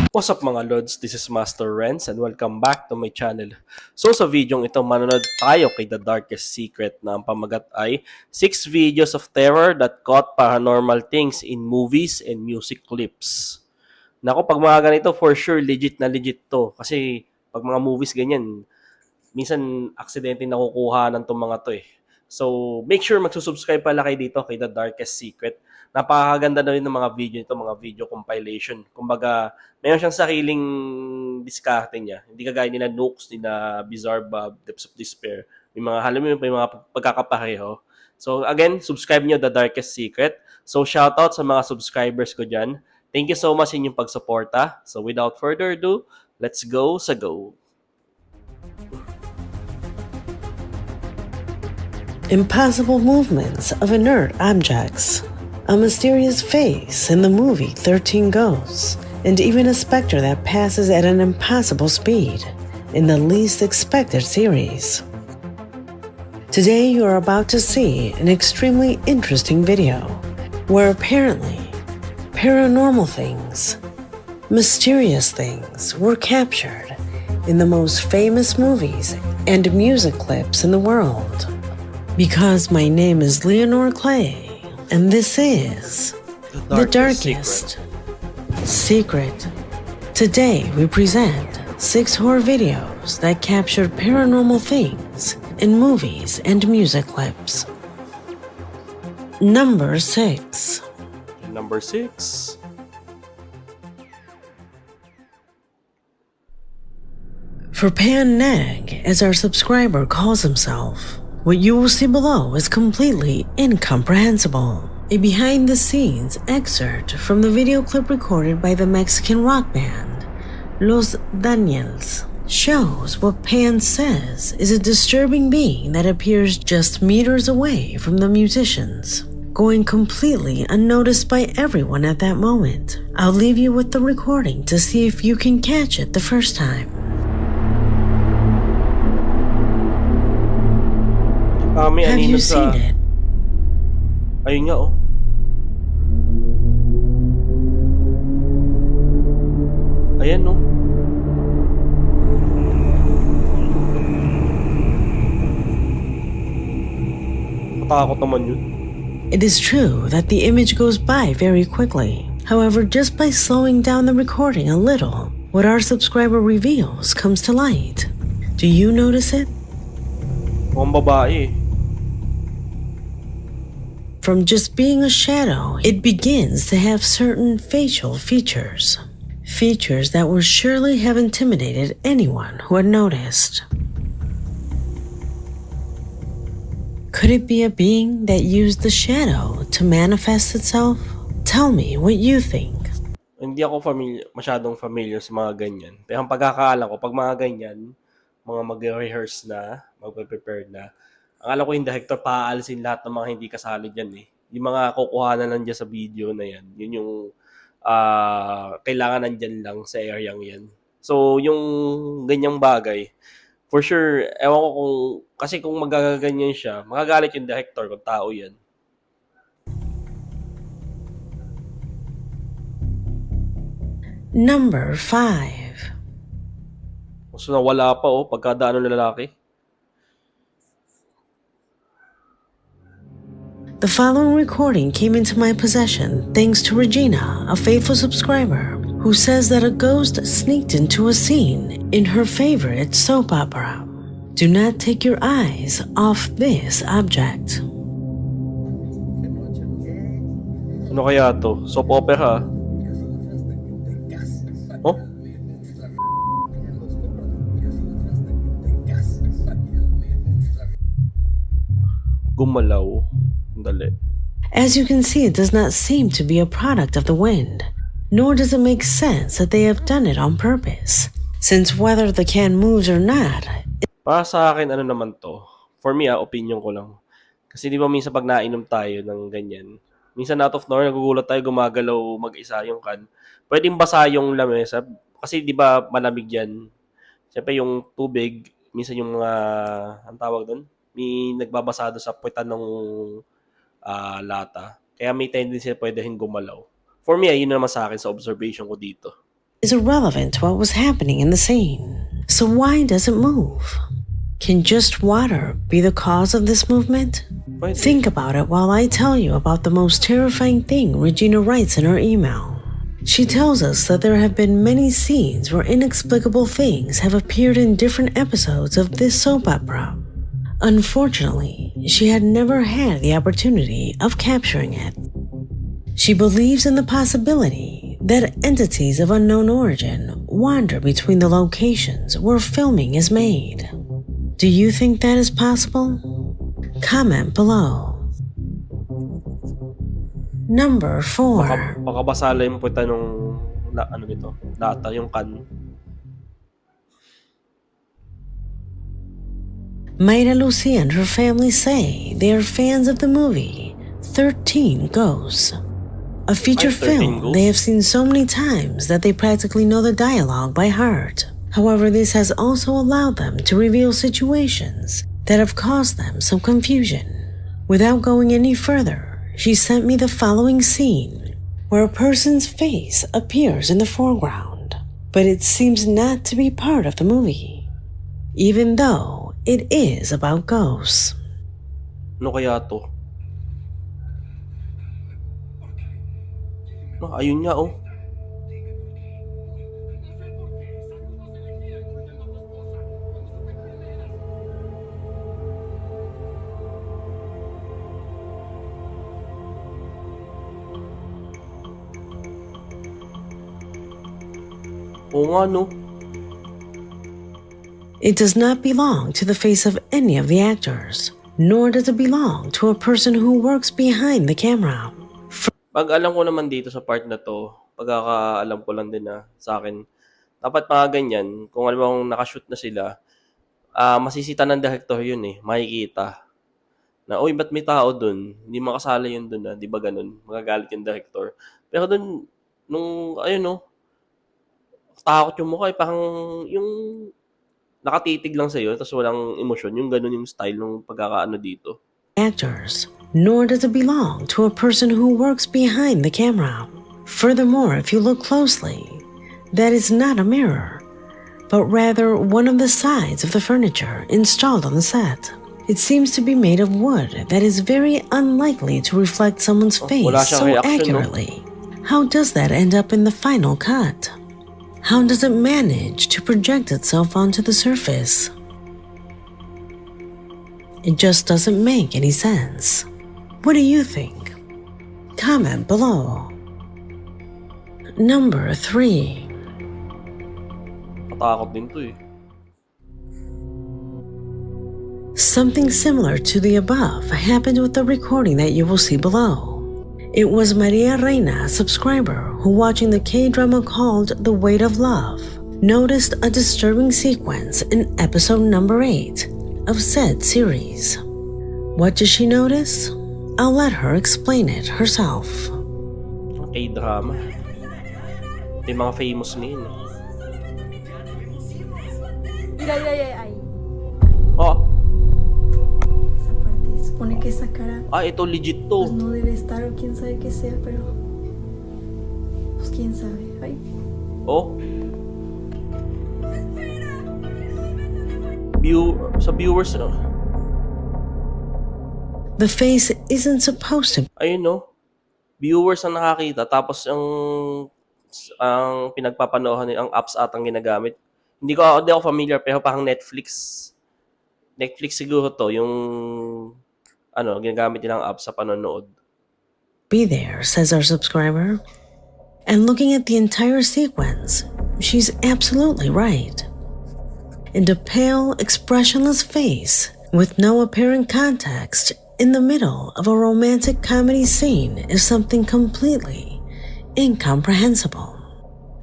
What's up mga Lods? This is Master Renz and welcome back to my channel. So sa videong ito, manonood tayo kay The Darkest Secret na ang pamagat ay 6 videos of terror that caught paranormal things in movies and music clips. Nako, pag mga ganito, for sure, legit to. Kasi pag mga movies ganyan, minsan aksidente nakukuha ng tong mga to eh. So, make sure magsusubscribe pala kayo dito kay The Darkest Secret. Napakaganda na rin ng mga video nito, mga video compilation. Kumbaga, meron siyang sariling diskarte niya. Hindi kagaya nila Nooks, nila Bizarre Bob, Depths of Despair. May mga, alam mo yun, may mga pagkakapareho. So, again, subscribe nyo The Darkest Secret. So, shoutout sa mga subscribers ko dyan. Thank you so much sa inyong pagsuporta. So, without further ado, let's go sa go. Impossible movements of inert objects, a mysterious face in the movie 13 Ghosts, and even a specter that passes at an impossible speed in the least expected series. Today you are about to see an extremely interesting video where apparently paranormal things, mysterious things were captured in the most famous movies and music clips in the world. Because my name is Leonore Clay, and this is The Darkest Secret. Today we present 6 horror videos that captured paranormal things in movies and music clips. Number 6. Number 6. For Pan Nag, as our subscriber calls himself, what you will see below is completely incomprehensible. A behind-the-scenes excerpt from the video clip recorded by the Mexican rock band Los Daniels shows what Pan says is a disturbing being that appears just meters away from the musicians, going completely unnoticed by everyone at that moment. I'll leave you with the recording to see if you can catch it the first time. Have you seen it? Ayun nga oh. Ayan oh. Matakot naman yun. It is true that the image goes by very quickly. However, just by slowing down the recording a little, what our subscriber reveals comes to light. Do you notice it? Mukhang babae eh. From just being a shadow, it begins to have certain facial features. Features that would surely have intimidated anyone who had noticed. Could it be a being that used the shadow to manifest itself? Tell me what you think. Hindi ako masyadong familiar sa mga ganyan. Pero ang pagkakaalam ko, pag mga ganyan, mga mag-rehearse na, mag-prepare na, ang alam ko yung director, paalisin lahat ng mga hindi kasali dyan eh. Yung mga kukuha na lang dyan sa video na yan, yun yung kailangan nandyan lang sa area yan. So, yung ganyang bagay, for sure, ewan ko kasi kung magaganyan siya, magagalit yung director kung tao yan. Number 5. So, nawala pa oh, pagkadaan ng lalaki. The following recording came into my possession thanks to Regina, a faithful subscriber, who says that a ghost sneaked into a scene in her favorite soap opera. Do not take your eyes off this object. Ano kaya to? Soap opera? Oh? Gumalaw. Dali. As you can see, it does not seem to be a product of the wind, nor does it make sense that they have done it on purpose, since whether the can moves or not. Para sa akin, ano naman to? For me, opinion ko lang. Kasi di ba minsan pag nainom tayo ng ganyan, minsan out of nowhere, nagugulat tayo, gumagalaw mag-isa yung can. Pwedeng basa yung lamesa, kasi di ba malamig yan. Siyempre yung tubig, minsan yung mga, ang tawag doon, may nagbabasado sa puwitan ng lata. Kaya may tendency na pwede rin gumalaw. For me, yun naman sa akin sa observation ko dito. is irrelevant to what was happening in the scene. So why does it move? Can just water be the cause of this movement? Pwede. Think about it while I tell you about the most terrifying thing Regina writes in her email. She tells us that there have been many scenes where inexplicable things have appeared in different episodes of this soap opera. Unfortunately, she had never had the opportunity of capturing it. She believes in the possibility that entities of unknown origin wander between the locations where filming is made. Do you think that is possible? Comment below. Number 4. Baka basala yung puta nung ano nito, lata, yung can. Mayra Lucia and her family say they are fans of the movie 13 Ghosts, a feature 13 film Ghosts. they have seen so many times that they practically know the dialogue by heart. However, this has also allowed them to reveal situations that have caused them some confusion. Without going any further, she sent me the following scene where a person's face appears in the foreground, but it seems not to be part of the movie, even though it is about ghosts. Ano kaya to? Ayun nga, oh. Oo nga, no? It does not belong to the face of any of the actors, nor does it belong to a person who works behind the camera. Pag alam ko naman dito sa part na to, pagkakaalam ko lang din na sa akin, dapat mga ganyan, kung alam mong nakashoot na sila, masisita ng director yun eh, makikita. Na, uy, ba't may tao dun? Hindi makasala yun dun di ba ganun? Magagalit yung director. Pero dun, ayun no, takot yung mukha parang yung nakatitig lang sa'yo, tapos walang emosyon, yung ganun yung style ng pagkakaano dito. Actors, nor does it belong to a person who works behind the camera. Furthermore, if you look closely, that is not a mirror, but rather one of the sides of the furniture installed on the set. It seems to be made of wood that is very unlikely to reflect someone's face wala siyang so reaction, no? accurately. How does that end up in the final cut? How does it manage to project itself onto the surface? It just doesn't make any sense. What do you think? Comment below. Number 3. Matakot din to eh. Something similar to the above happened with the recording that you will see below. It was Maria Reina, a subscriber, who watching the K-drama called The Weight of Love, noticed a disturbing sequence in episode number 8 of said series. What does she notice? I'll let her explain it herself. K-drama. Ito yung mga famous ngayon eh. Ay. Oh, Esa parte, supone que esa cara ito legit pues to. no debe estar o quién sabe qué sea, pero pues quién sabe. Ay, Oh. Sa viewers, no? The face isn't supposed to Ayun, no? Viewers ang nakakita, tapos ang pinagpapanohan ang apps atang ginagamit. Hindi ako familiar, pero parang Netflix. Netflix siguro to, yung ginagamit nilang apps sa panonood. be there, says our subscriber. And looking at the entire sequence, she's absolutely right. And a pale, expressionless face with no apparent context in the middle of a romantic comedy scene is something completely incomprehensible.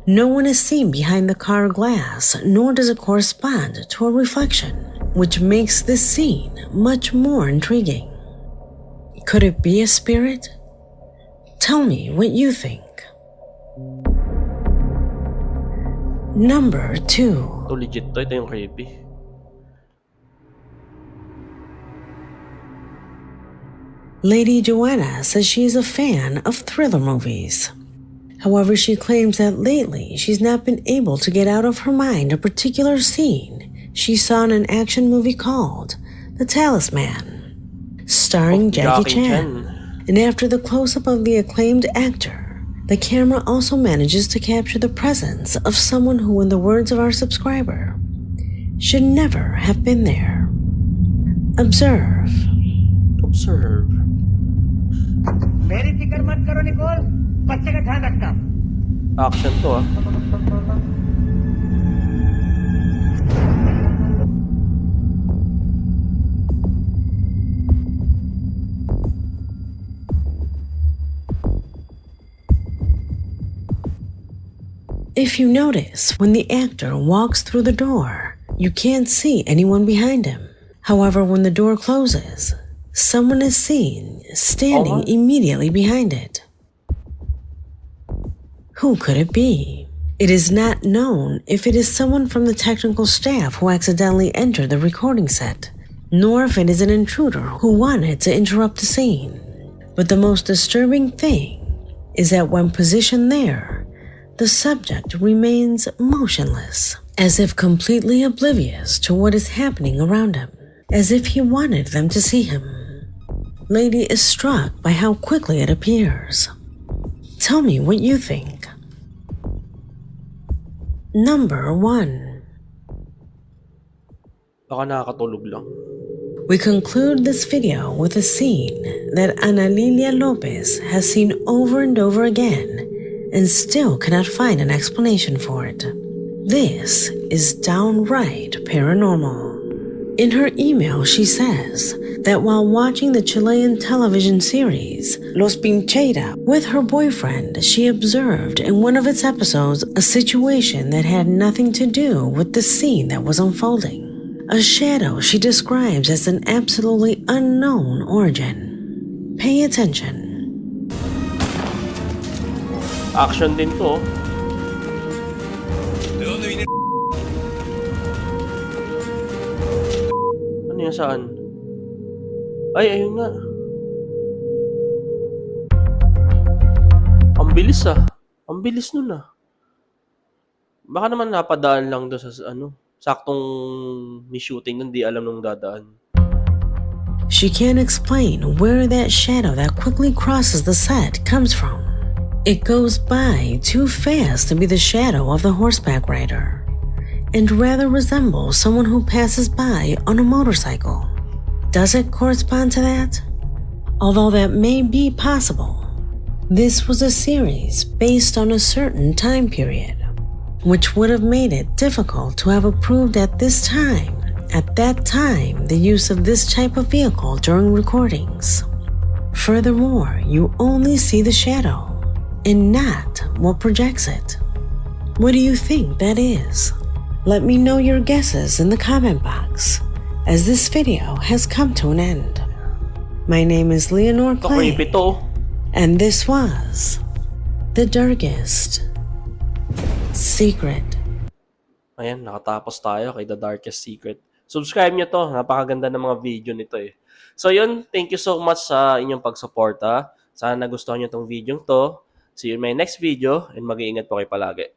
No one is seen behind the car glass, nor does it correspond to a reflection, which makes this scene much more intriguing. Could it be a spirit? Tell me what you think. Number 2. Ito legit to. Ito yung creepy. Lady Joanna says she is a fan of thriller movies. However, she claims that lately she's not been able to get out of her mind a particular scene she saw in an action movie called The Talisman, starring Jackie Chan. And after the close-up of the acclaimed actor, the camera also manages to capture the presence of someone who, in the words of our subscriber, should never have been there. Observe. Observe. मेरी फिक्र मत करो निकोल, बच्चे का ध्यान रखना। Action to ah. If you notice, when the actor walks through the door, you can't see anyone behind him. However, when the door closes, someone is seen standing immediately behind it. Who could it be? It is not known if it is someone from the technical staff who accidentally entered the recording set, nor if it is an intruder who wanted to interrupt the scene. But the most disturbing thing is that when positioned there, the subject remains motionless, as if completely oblivious to what is happening around him, as if he wanted them to see him. Lady is struck by how quickly it appears. Tell me what you think. Number 1. Baka nakakatulog lang. We conclude this video with a scene that Ana Lilia Lopez has seen over and over again and still cannot find an explanation for it. This is downright paranormal. In her email, she says that while watching the Chilean television series Los Pincheira with her boyfriend, she observed in one of its episodes a situation that had nothing to do with the scene that was unfolding. A shadow she describes as an absolutely unknown origin. Pay attention. Action din to. Ano yan, saan? Ay, ayun nga. Ang bilis ah. Ang bilis nun ah. Baka naman napadaan lang doon sa saktong ni shooting nun, di alam nung dadaan. She can't explain where that shadow that quickly crosses the set comes from. It goes by too fast to be the shadow of the horseback rider, and rather resembles someone who passes by on a motorcycle. Does it correspond to that? Although that may be possible, this was a series based on a certain time period, which would have made it difficult to have approved at that time, the use of this type of vehicle during recordings. Furthermore, you only see the shadow and not what projects it. What do you think that is? Let me know your guesses in the comment box, as this video has come to an end. My name is Leonor Clay, Creepy to. and this was The Darkest Secret. Ayan, nakatapos tayo kay The Darkest Secret. Subscribe nyo to. Napakaganda ng mga video nito eh. So yun, thank you so much sa inyong pagsuporta. Sana nagustuhan nyo tong video to. See you in my next video and mag-iingat po kayo palagi.